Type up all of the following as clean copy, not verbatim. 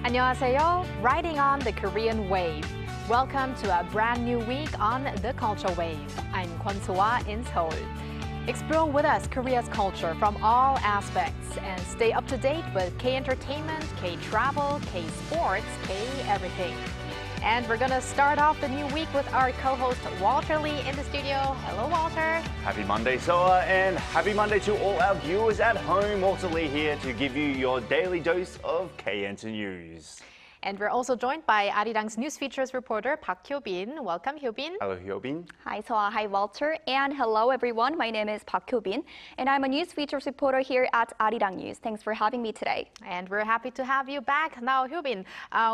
안녕하세요. Riding on the Korean wave. Welcome to a brand new week on the Culture Wave. I'm Kwon So-ah in Seoul. Explore with us Korea's culture from all aspects and stay up to date with K-entertainment, K-travel, K-sports, K-everything. And we're going to start off the new week with our co-host Walter Lee in the studio. Hello, Walter. Happy Monday, Soa, and happy Monday to all our viewers at home. Walter Lee here to give you your daily dose of K-Enter News. And we're also joined by Arirang's news features reporter Park Hyo-bin. Welcome, Hyo-bin. Hello, Hyo-bin. Hi, Soa. Hi, Walter. And hello, everyone. My name is Park Hyo-bin, and I'm a news features reporter here at Arirang News. Thanks for having me today. And we're happy to have you back. Now, Hyo-bin,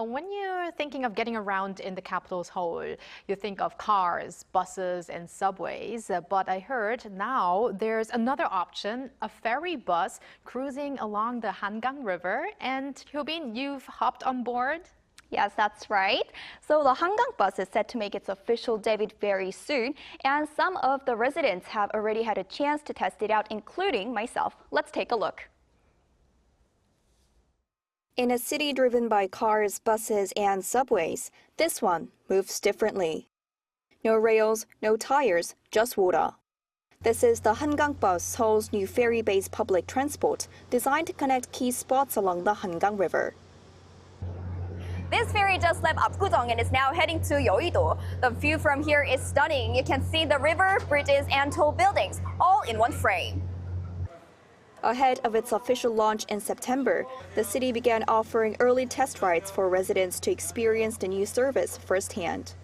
when you're thinking of getting around in the capital Seoul, you think of cars, buses, and subways. But I heard now there's another option, a ferry bus cruising along the Hangang River. And Hyo-bin, you've hopped on board? Yes, that's right. So the Hangang Bus is set to make its official debut very soon, and some of the residents have already had a chance to test it out, including myself. Let's take a look. In a city driven by cars, buses, and subways, this one moves differently. No rails, no tires, just water. This is the Hangang Bus, Seoul's new ferry-based public transport, designed to connect key spots along the Hangang River. This ferry just left Apgujeong and is now heading to Yeouido. The view from here is stunning. You can see the river, bridges, and tall buildings, all in one frame. Ahead of its official launch in September, the city began offering early test rides for residents to experience the new service firsthand.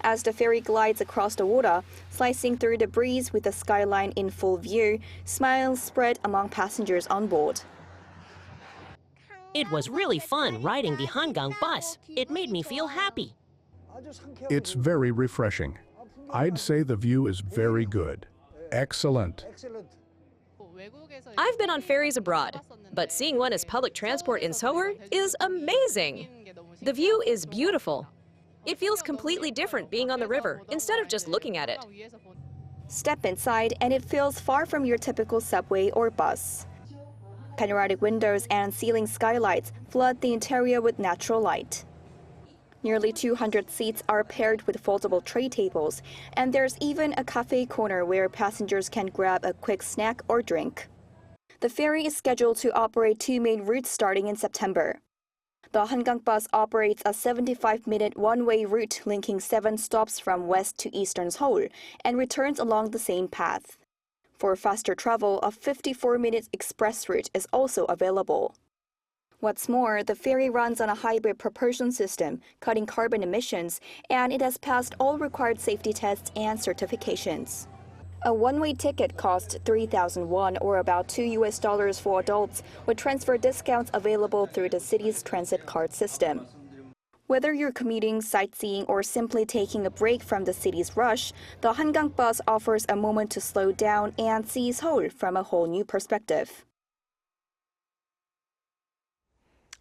As the ferry glides across the water, slicing through the breeze with the skyline in full view, smiles spread among passengers on board. It was really fun riding the Hangang Bus. It made me feel happy. It's very refreshing. I'd say the view is very good. Excellent. I've been on ferries abroad, but seeing one as public transport in Seoul is amazing. The view is beautiful. It feels completely different being on the river instead of just looking at it. Step inside and it feels far from your typical subway or bus. Panoramic windows and ceiling skylights flood the interior with natural light. Nearly 200 seats are paired with foldable tray tables, and there's even a cafe corner where passengers can grab a quick snack or drink. The ferry is scheduled to operate 2 main routes starting in September. The Hangang Bus operates a 75-minute one-way route linking 7 stops from west to eastern Seoul and returns along the same path. For faster travel, a 54-minute express route is also available. What's more, the ferry runs on a hybrid propulsion system, cutting carbon emissions, and it has passed all required safety tests and certifications. A one-way ticket costs 3,000 won, or about $2 for adults, with transfer discounts available through the city's transit card system. Whether you're commuting, sightseeing, or simply taking a break from the city's rush, the Hangang Bus offers a moment to slow down and see Seoul from a whole new perspective.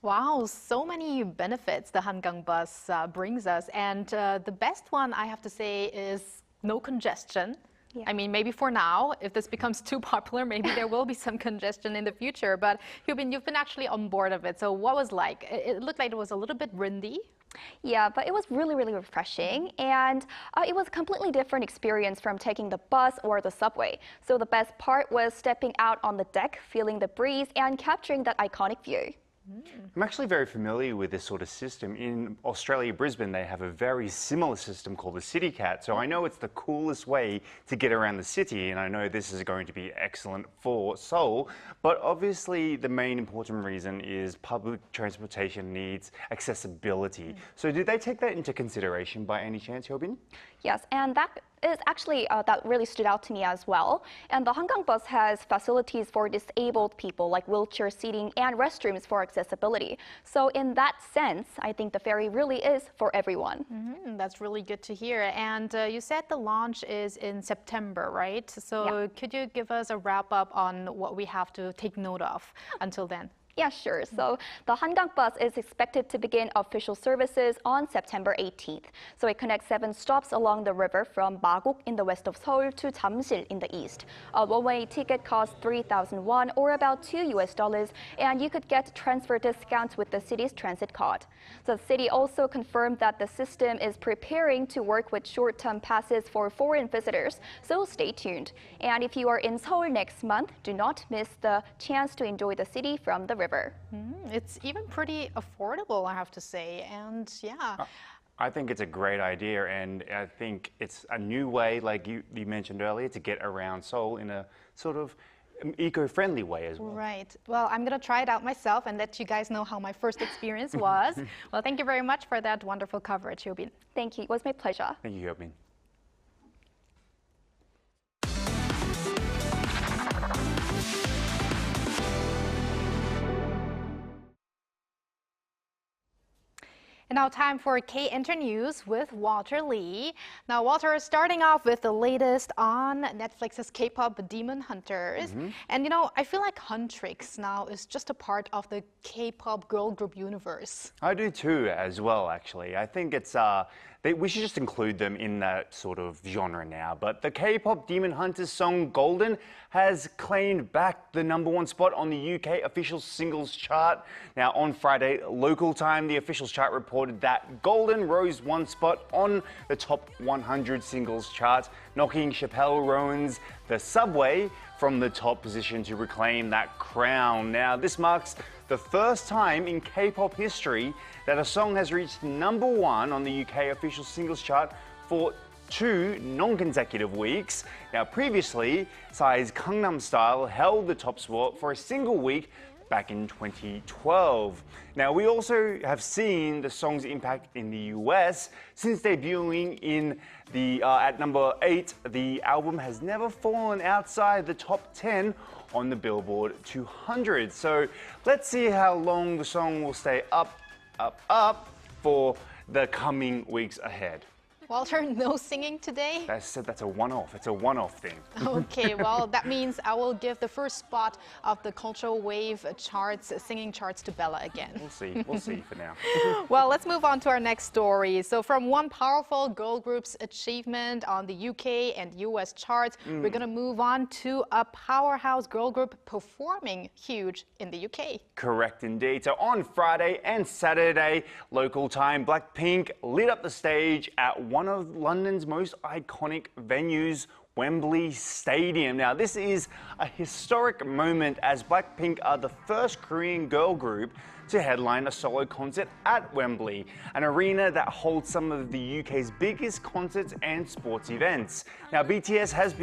Wow, so many benefits the Hangang Bus brings us. And the best one, I have to say, is no congestion. Yeah. I mean, maybe for now, if this becomes too popular, maybe there will be some congestion in the future. But Hyo-bin, you've been actually on board of it. So what was like? It looked like it was a little bit windy. Yeah, but it was really, really refreshing. And it was a completely different experience from taking the bus or the subway. So the best part was stepping out on the deck, feeling the breeze, and capturing that iconic view. I'm actually very familiar with this sort of system. In Australia, Brisbane, they have a very similar system called the City Cat. So I know it's the coolest way to get around the city, and I know this is going to be excellent for Seoul. But obviously, the main important reason is public transportation needs accessibility. So did they take that into consideration by any chance, Hyo-bin? Yes, and that is actually, that really stood out to me as well. And the Hangang Bus has facilities for disabled people like wheelchair seating and restrooms for accessibility. So in that sense, I think the ferry really is for everyone. That's really good to hear. And you said the launch is in September, right? So could you give us a wrap up on what we have to take note of until then? Yeah, sure. So the Hangang Bus is expected to begin official services on September 18th. So it connects 7 stops along the river from Magok in the west of Seoul to Jamsil in the east. A one-way ticket costs 3,000 won or about $2, and you could get transfer discounts with the city's transit card. So the city also confirmed that the system is preparing to work with short-term passes for foreign visitors, so stay tuned. And if you are in Seoul next month, do not miss the chance to enjoy the city from the river. It's even pretty affordable, I have to say, and yeah. I think it's a great idea, and I think it's a new way, like you mentioned earlier, to get around Seoul in a sort of eco-friendly way as well. Right. Well, I'm going to try it out myself and let you guys know how my first experience was. Well, thank you very much for that wonderful coverage, Hyobin. Thank you. It was my pleasure. Thank you, Hyobin. And now time for K-Inter News with Walter Lee. Now, Walter, starting off with the latest on Netflix's K-Pop Demon Hunters. And you know, I feel like Huntrix now is just a part of the K-pop girl group universe. I do too, as well, actually. I think it's we should just include them in that sort of genre now. But the K-Pop Demon Hunters song Golden has claimed back the #1 spot on the UK official singles chart. Now, on Friday, local time, the officials chart reported that Golden rose 1 spot on the top 100 singles chart, knocking Chappelle Rowan's The Subway from the top position to reclaim that crown. Now, this marks the first time in K-pop history that a song has reached #1 on the UK official singles chart for 2 non-consecutive weeks. Now, previously, Psy's Gangnam Style held the top spot for a single week back in 2012. Now, we also have seen the song's impact in the US since debuting in at #8. The album has never fallen outside the top 10 on the Billboard 200. So let's see how long the song will stay up for the coming weeks ahead. Walter, no singing today? That's a one-off. It's a one-off thing. Okay, well, that means I will give the first spot of the Cultural Wave charts, singing charts to Bella again. We'll see for now. Well, let's move on to our next story. So from one powerful girl group's achievement on the UK and US charts, we're going to move on to a powerhouse girl group performing huge in the UK. Correct indeed. So on Friday and Saturday, local time, Blackpink lit up the stage at one of London's most iconic venues, Wembley Stadium. Now, this is a historic moment as Blackpink are the first Korean girl group to headline a solo concert at Wembley, an arena that holds some of the UK's biggest concerts and sports events. Now, BTS has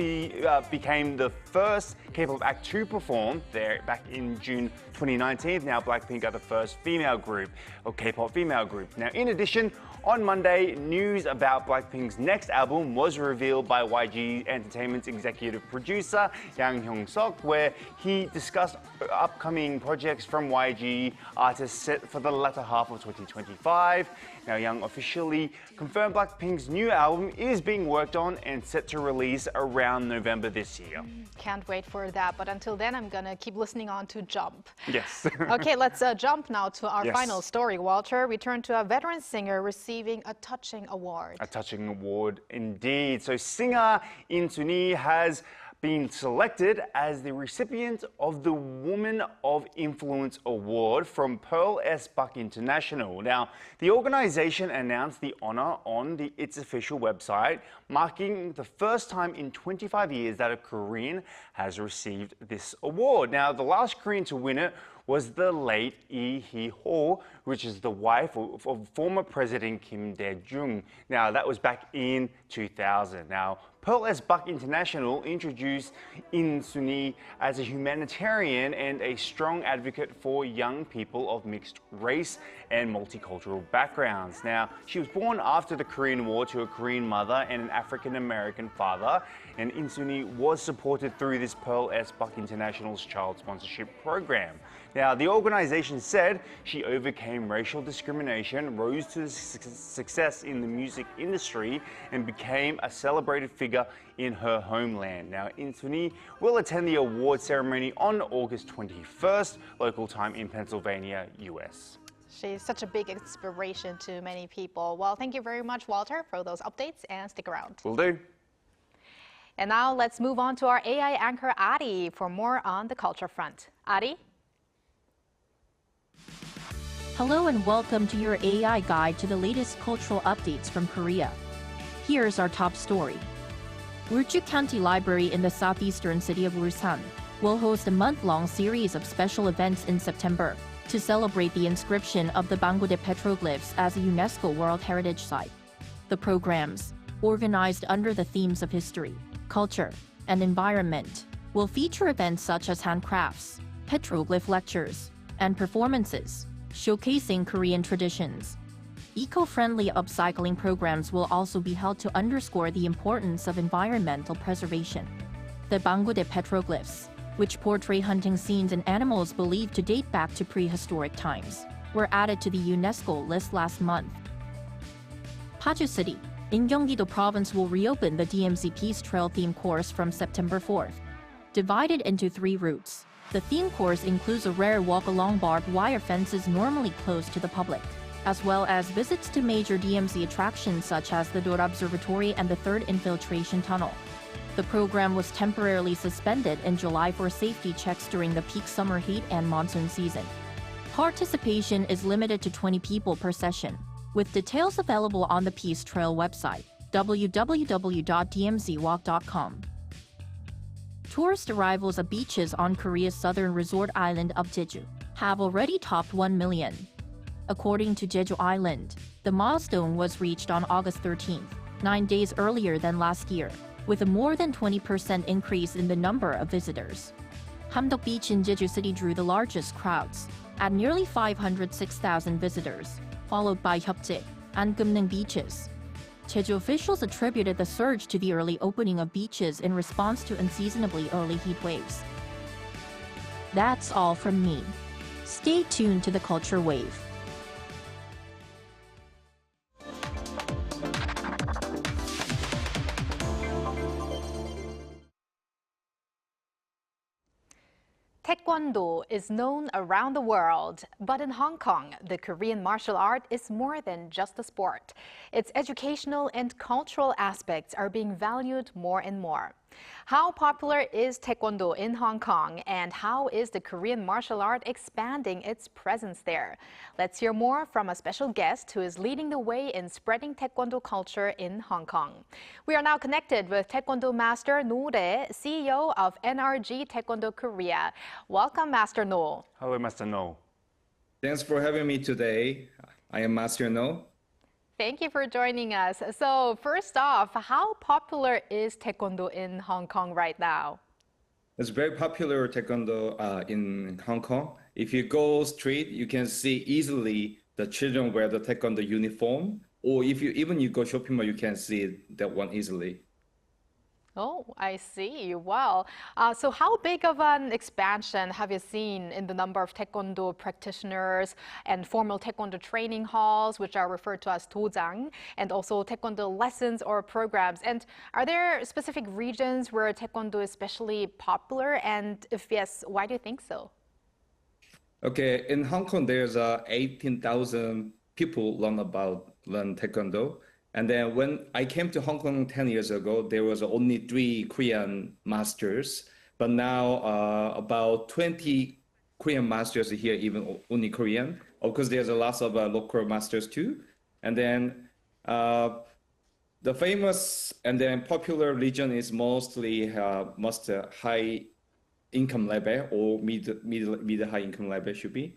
became the first K-pop act to perform there back in June 2019. Now, Blackpink are the first female group, or K-pop female group. Now, in addition, on Monday, news about Blackpink's next album was revealed by YG Entertainment's executive producer, Yang Hyung-suk, where he discussed upcoming projects from YG artists set for the latter half of 2025. Now, Yang officially confirmed Blackpink's new album is being worked on and set to release around November this year. Can't wait for that, but until then, I'm gonna keep listening on to Jump. Yes. Okay, let's jump now to our Yes. final story, Walter. We turn to a veteran singer receiving a touching award. A touching award indeed. So singer In Suni has been selected as the recipient of the Woman of Influence Award from Pearl S. Buck International. Now, the organization announced the honor on its official website, marking the first time in 25 years that a Korean has received this award. Now, the last Korean to win it was the late Lee Hee-ho, which is the wife of former President Kim Dae-jung. Now, that was back in 2000. Now, Pearl S. Buck International introduced In Suni as a humanitarian and a strong advocate for young people of mixed race and multicultural backgrounds. Now, she was born after the Korean War to a Korean mother and an African-American father, and In Suni was supported through this Pearl S. Buck International's child sponsorship program. Now, the organization said she overcame racial discrimination, rose to success in the music industry, and became a celebrated figure in her homeland. Now, Intuni will attend the award ceremony on August 21st, local time in Pennsylvania, US. She's such a big inspiration to many people. Well, thank you very much, Walter, for those updates, and stick around. Will do. And now let's move on to our AI anchor, Ari, for more on the culture front. Ari? Hello and welcome to your AI guide to the latest cultural updates from Korea. Here's our top story. Ulju County Library in the southeastern city of Ulsan will host a month-long series of special events in September to celebrate the inscription of the Banggodae petroglyphs as a UNESCO World Heritage Site. The programs, organized under the themes of history, culture, and environment, will feature events such as handcrafts, petroglyph lectures, and performances showcasing Korean traditions. Eco-friendly upcycling programs will also be held to underscore the importance of environmental preservation. The Banggodae petroglyphs, which portray hunting scenes and animals believed to date back to prehistoric times, were added to the UNESCO list last month. Paju City, in Gyeonggi-do Province, will reopen the DMZ Peace Trail theme course from September 4th. Divided into 3 routes, the theme course includes a rare walk along barbed wire fences normally closed to the public, as well as visits to major DMZ attractions such as the Dora Observatory and the 3rd Infiltration Tunnel. The program was temporarily suspended in July for safety checks during the peak summer heat and monsoon season. Participation is limited to 20 people per session, with details available on the Peace Trail website, www.dmzwalk.com. Tourist arrivals at beaches on Korea's southern resort island of Jeju have already topped 1 million. According to Jeju Island, the milestone was reached on August 13th, 9 days earlier than last year, with a more than 20% increase in the number of visitors. Hamdok Beach in Jeju City drew the largest crowds, at nearly 506,000 visitors, followed by Hyupje and Gumnung beaches. Jeju officials attributed the surge to the early opening of beaches in response to unseasonably early heat waves. That's all from me. Stay tuned to the Culture Wave. Taekwondo is known around the world, but in Hong Kong, the Korean martial art is more than just a sport. Its educational and cultural aspects are being valued more and more. How popular is Taekwondo in Hong Kong, and how is the Korean martial art expanding its presence there? Let's hear more from a special guest who is leading the way in spreading Taekwondo culture in Hong Kong. We are now connected with Taekwondo Master No Rae, CEO of NRG Taekwondo Korea. Welcome, Master No. Hello, Master No. Thanks for having me today. I am Master No. Thank you for joining us. So first off, how popular is Taekwondo in Hong Kong right now? It's very popular Taekwondo in Hong Kong. If you go street, you can see easily the children wear the Taekwondo uniform. Or if you go shopping mall, you can see that one easily. Oh, I see. Wow. So how big of an expansion have you seen in the number of Taekwondo practitioners and formal Taekwondo training halls, which are referred to as dojang, and also Taekwondo lessons or programs? And are there specific regions where Taekwondo is especially popular? And if yes, why do you think so? Okay, in Hong Kong, there's 18,000 people learn Taekwondo. And then when I came to Hong Kong 10 years ago, there was only 3 Korean masters. But now about 20 Korean masters here, even only Korean. Of course, there's a lot of local masters too. And then the famous and then popular region is mostly high income level or mid high income level should be.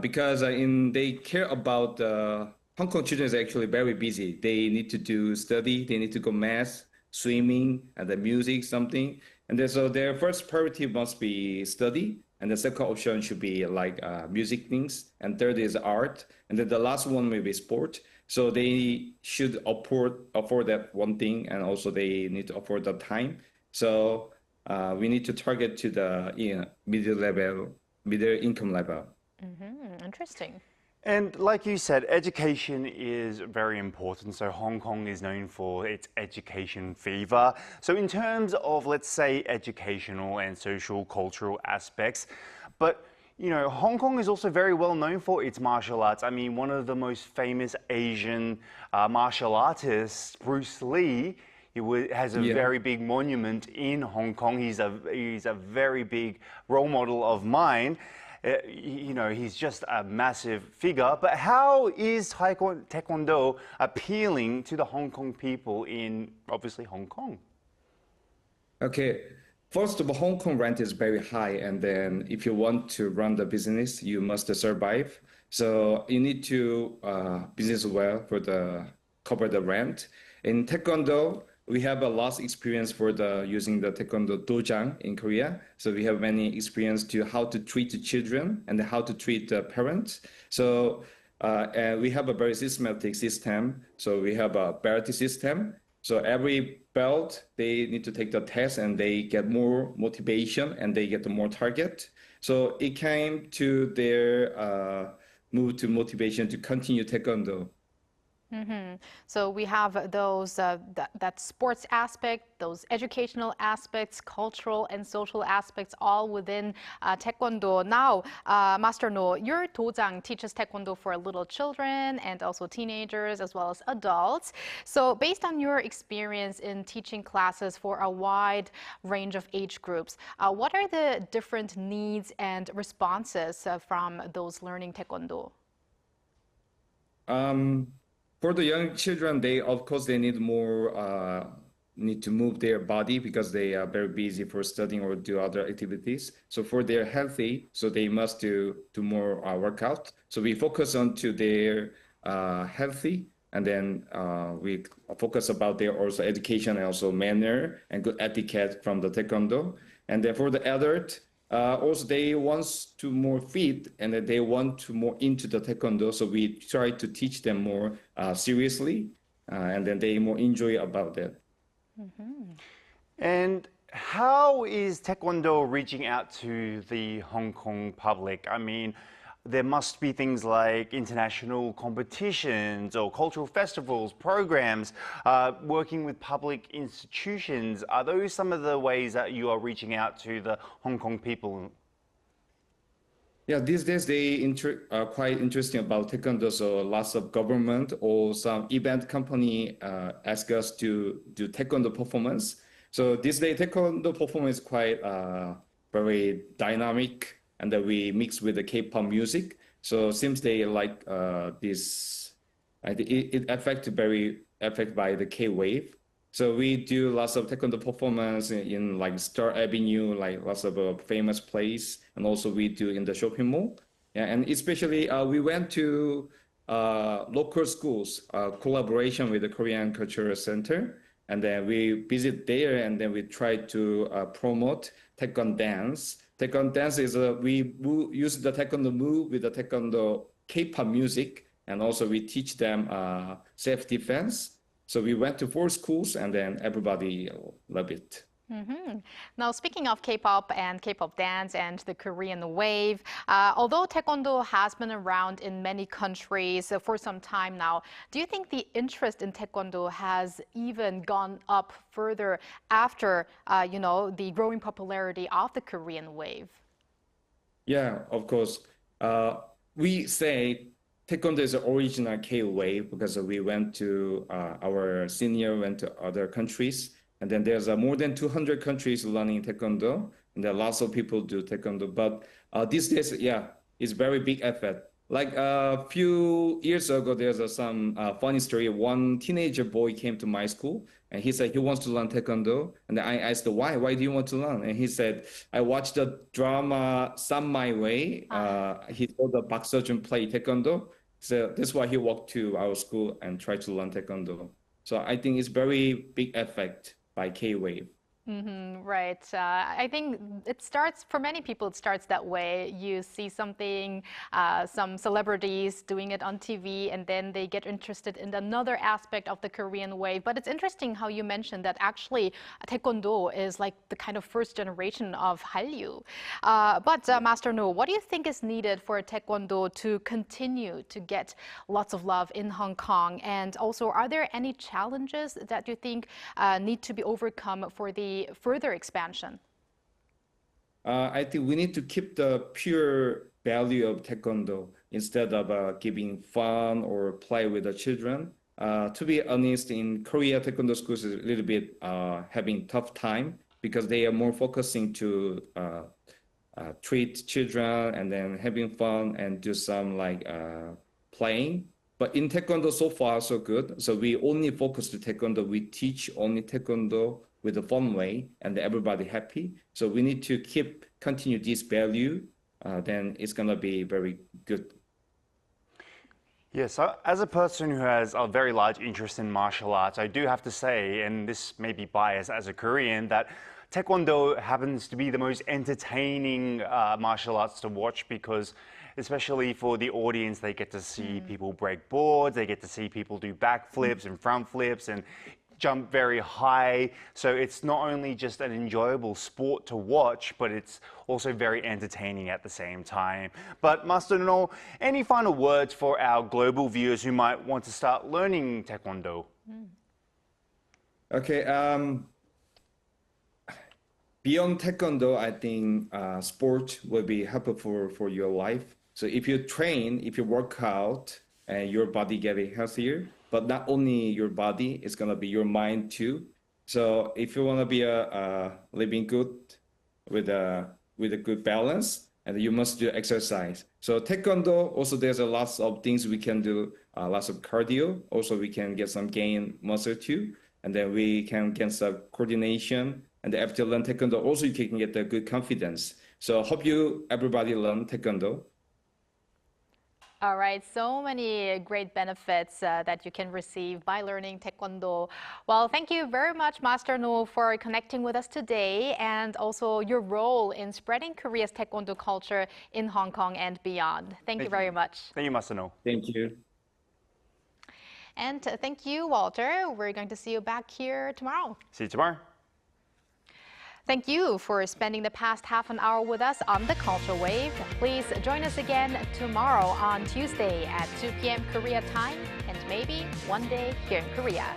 Because they care about Hong Kong children is actually very busy. They need to do study, they need to go math, swimming, and the music, something. And then, so their first priority must be study. And the second option should be like music things. And third is art. And then the last one may be sport. So they should afford that one thing. And also they need to afford the time. So we need to target to the middle level with their income level. Interesting. And like you said, education is very important. So Hong Kong is known for its education fever. So in terms of, let's say, educational and social cultural aspects, but you know, Hong Kong is also very well known for its martial arts. I mean, one of the most famous Asian martial artists, Bruce Lee, has a very big monument in Hong Kong. He's a very big role model of mine. You know, he's just a massive figure. But how is Taekwondo appealing to the Hong Kong people in, obviously, Hong Kong? Okay, first of all, Hong Kong rent is very high. And then if you want to run the business, you must survive. So you need to business well for cover the rent. In Taekwondo, we have a lot of experience for using the Taekwondo dojang in Korea. So we have many experience to how to treat the children and how to treat the parents. So and we have a very systematic system. So we have a belt system. So every belt, they need to take the test and they get more motivation and they get more target. So it came to their move to motivation to continue Taekwondo. So we have those that sports aspect, those educational aspects, cultural and social aspects, all within Taekwondo. Now, Master No, your dojang teaches Taekwondo for little children and also teenagers as well as adults. So based on your experience in teaching classes for a wide range of age groups, what are the different needs and responses from those learning Taekwondo? For the young children, of course they need more need to move their body because they are very busy for studying or do other activities. So for their healthy, so they must do more workout. So we focus on to their healthy, and then we focus about their also education and also manner and good etiquette from the Taekwondo. And then for the adult, also they want to more fit and they want to more into the Taekwondo. So we try to teach them more seriously, and then they more enjoy about that. And how is Taekwondo reaching out to the Hong Kong public? I mean, there must be things like international competitions or cultural festivals, programs, working with public institutions. Are those some of the ways that you are reaching out to the Hong Kong people? Yeah, these days they are quite interesting about Taekwondo. So lots of government or some event company ask us to do Taekwondo performance. So this day Taekwondo performance is quite very dynamic, and that we mix with the K-pop music. So since they like this, it affected by the K-wave. So we do lots of Taekwondo performance in like Star Avenue, like lots of famous place, and also we do in the shopping mall. Yeah, and especially we went to local schools, collaboration with the Korean Cultural Center, and then we visit there, and then we try to promote Taekwondo dance. Taekwondo dance is we use the Taekwondo move with the Taekwondo K-pop music, and also we teach them self-defense. So we went to 4 schools, and then everybody loved it. Now, speaking of K-pop and K-pop dance and the Korean wave, although Taekwondo has been around in many countries for some time now, do you think the interest in Taekwondo has even gone up further after, you know, the growing popularity of the Korean wave? Yeah, of course. We say Taekwondo is the original K-wave because we went to our senior went to other countries. And then there's more than 200 countries learning Taekwondo, and there are lots of people do Taekwondo. But these days, yeah, it's very big effort. Like a few years ago, there's some funny story. One teenager boy came to my school, and he said he wants to learn Taekwondo. And I asked, why? Why do you want to learn? And he said, I watched the drama Some My Way. He saw the Park Seo-joon play Taekwondo. So that's why he walked to our school and tried to learn Taekwondo. So I think it's very big effect by K-wave. Right. I think it starts, for many people, it starts that way. You see something, some celebrities doing it on TV, and then they get interested in another aspect of the Korean wave. But it's interesting how you mentioned that actually Taekwondo is like the kind of first generation of Hallyu. But Master No, what do you think is needed for Taekwondo to continue to get lots of love in Hong Kong? And also, are there any challenges that you think need to be overcome for the further expansion? I think we need to keep the pure value of Taekwondo instead of giving fun or play with the children. To be honest, in Korea, Taekwondo schools is a little bit having tough time because they are more focusing to treat children and then having fun and do some like playing. But in Taekwondo, so far, so good. So we only focus to Taekwondo. We teach only Taekwondo with a fun way and everybody happy. So we need to continue this value. Then it's going to be very good. Yes, as a person who has a very large interest in martial arts, I do have to say, and this may be biased as a Korean, that Taekwondo happens to be the most entertaining martial arts to watch because especially for the audience, they get to see people break boards, they get to see people do backflips and front flips and jump very high. So it's not only just an enjoyable sport to watch, but it's also very entertaining at the same time. But Master No, any final words for our global viewers who might want to start learning Taekwondo? Okay. Beyond Taekwondo, I think sport will be helpful for your life. So if you train, if you work out, and your body getting healthier, but not only your body, it's gonna be your mind too. So if you wanna be living good with a good balance, and you must do exercise. So Taekwondo, also there's a lots of things we can do, lots of cardio. Also we can get some gain muscle too, and then we can get some coordination. And after you learn Taekwondo, also you can get the good confidence. So hope everybody learn Taekwondo. All right, so many great benefits that you can receive by learning Taekwondo. Well, thank you very much, Master No, for connecting with us today and also your role in spreading Korea's Taekwondo culture in Hong Kong and beyond. Thank you very much. Thank you, Master No. Thank you. And thank you, Walter. We're going to see you back here tomorrow. See you tomorrow. Thank you for spending the past half an hour with us on the Culture Wave. Please join us again tomorrow on Tuesday at 2 p.m. Korea time and maybe one day here in Korea.